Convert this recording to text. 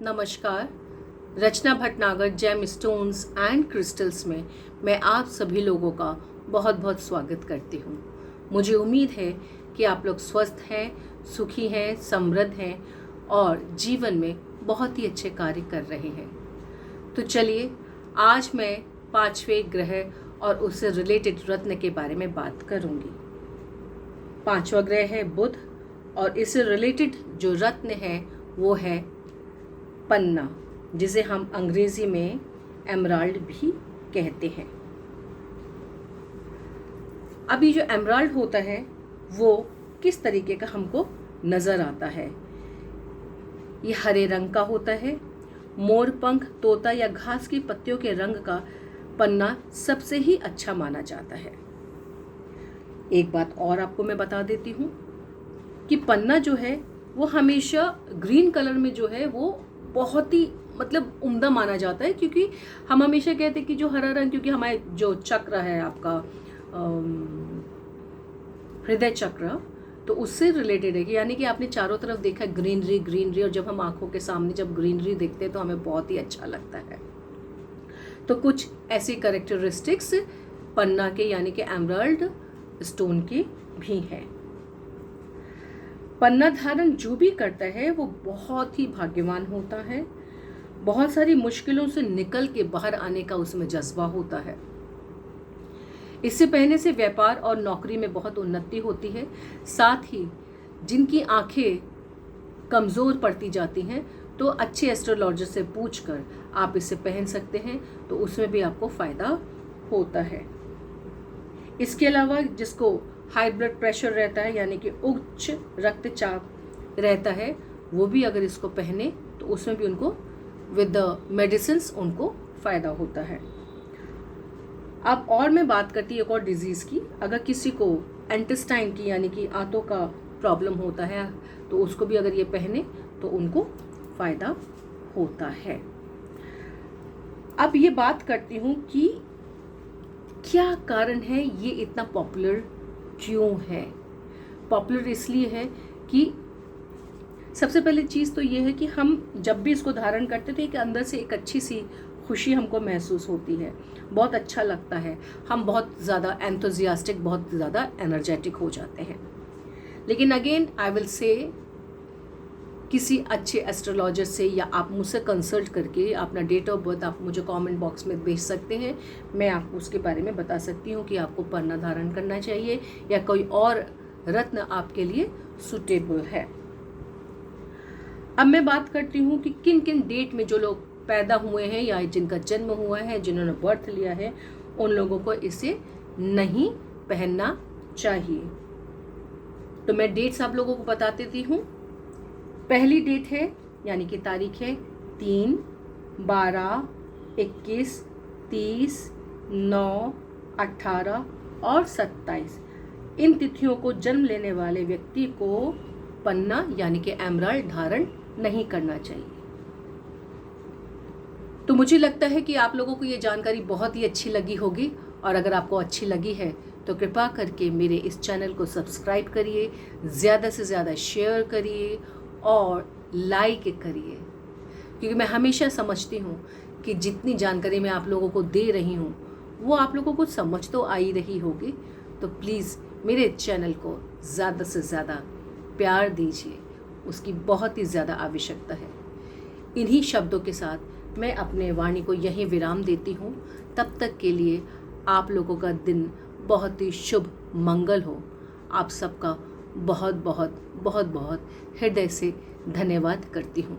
नमस्कार। Rachna Bhatnagar gem stones and crystals में मैं आप सभी लोगों का बहुत बहुत स्वागत करती हूँ। मुझे उम्मीद है कि आप लोग स्वस्थ हैं, सुखी हैं, समृद्ध हैं और जीवन में बहुत ही अच्छे कार्य कर रहे हैं। तो चलिए, आज मैं 5वें ग्रह और उससे रिलेटेड रत्न के बारे में बात करूँगी। 5वां ग्रह है बुध और इससे रिलेटेड जो रत्न है वो है पन्ना, जिसे हम अंग्रेजी में एमराल्ड भी कहते हैं। अभी जो एमराल्ड होता है वो किस तरीके का हमको नज़र आता है? ये हरे रंग का होता है। मोर पंख, तोता या घास की पत्तियों के रंग का पन्ना सबसे ही अच्छा माना जाता है। एक बात और आपको मैं बता देती हूँ कि पन्ना जो है वो हमेशा ग्रीन कलर में जो है वो बहुत ही उम्दा माना जाता है, क्योंकि हम हमेशा कहते हैं कि जो हरा रंग, क्योंकि हमारे जो चक्र है आपका हृदय चक्र, तो उससे रिलेटेड है कि यानी कि आपने चारों तरफ देखा ग्रीनरी ग्रीनरी, और जब हम आंखों के सामने जब ग्रीनरी देखते हैं तो हमें बहुत ही अच्छा लगता है। तो कुछ ऐसी कैरेक्टरिस्टिक्स पन्ना के यानी कि एमराल्ड स्टोन की भी हैं। पन्ना धारण जो भी करता है वो बहुत ही भाग्यवान होता है। बहुत सारी मुश्किलों से निकल के बाहर आने का उसमें जज्बा होता है। इससे पहनने से व्यापार और नौकरी में बहुत उन्नति होती है। साथ ही जिनकी आंखें कमज़ोर पड़ती जाती हैं तो अच्छे एस्ट्रोलॉजर से पूछकर आप इसे पहन सकते हैं, तो उसमें भी आपको फ़ायदा होता है। इसके अलावा जिसको हाई ब्लड प्रेशर रहता है यानी कि उच्च रक्तचाप रहता है, वो भी अगर इसको पहने तो उसमें भी उनको विद द मेडिसिन्स उनको फ़ायदा होता है। अब और मैं बात करती हूँ एक और डिजीज़ की। अगर किसी को इंटेस्टाइन की यानी कि आंतों का प्रॉब्लम होता है तो उसको भी अगर ये पहने तो उनको फ़ायदा होता है। अब ये बात करती हूँ कि क्या कारण है ये इतना पॉपुलर क्यों है? पॉपुलर इसलिए है कि सबसे पहली चीज़ तो ये है कि हम जब भी इसको धारण करते थे कि अंदर से एक अच्छी सी खुशी हमको महसूस होती है, बहुत अच्छा लगता है, हम बहुत ज़्यादा एंथुजियास्टिक, बहुत ज़्यादा एनर्जेटिक हो जाते हैं। लेकिन अगेन आई विल से किसी अच्छे एस्ट्रोलॉजर से या आप मुझसे कंसल्ट करके अपना डेट ऑफ बर्थ आप मुझे कमेंट बॉक्स में भेज सकते हैं। मैं आपको उसके बारे में बता सकती हूँ कि आपको पन्ना धारण करना चाहिए या कोई और रत्न आपके लिए सुटेबल है। अब मैं बात करती हूँ कि किन किन डेट में जो लोग पैदा हुए हैं या जिनका जन्म हुआ है, जिन्होंने बर्थ लिया है, उन लोगों को इसे नहीं पहनना चाहिए। तो मैं डेट्स आप लोगों को बता देती हूँ। पहली डेट है यानी कि तारीख है 3, 12, 21, 30, 9, 18 और 27। इन तिथियों को जन्म लेने वाले व्यक्ति को पन्ना यानी कि एमराल्ड धारण नहीं करना चाहिए। तो मुझे लगता है कि आप लोगों को ये जानकारी बहुत ही अच्छी लगी होगी, और अगर आपको अच्छी लगी है तो कृपा करके मेरे इस चैनल को सब्सक्राइब करिए, ज़्यादा से ज़्यादा शेयर करिए और लाइक करिए, क्योंकि मैं हमेशा समझती हूँ कि जितनी जानकारी मैं आप लोगों को दे रही हूँ वो आप लोगों को समझ तो आ ही रही होगी। तो प्लीज़ मेरे चैनल को ज़्यादा से ज़्यादा प्यार दीजिए, उसकी बहुत ही ज़्यादा आवश्यकता है। इन्हीं शब्दों के साथ मैं अपने वाणी को यहीं विराम देती हूँ। तब तक के लिए आप लोगों का दिन बहुत ही शुभ मंगल हो। आप सबका बहुत बहुत बहुत बहुत हृदय से धन्यवाद करती हूँ।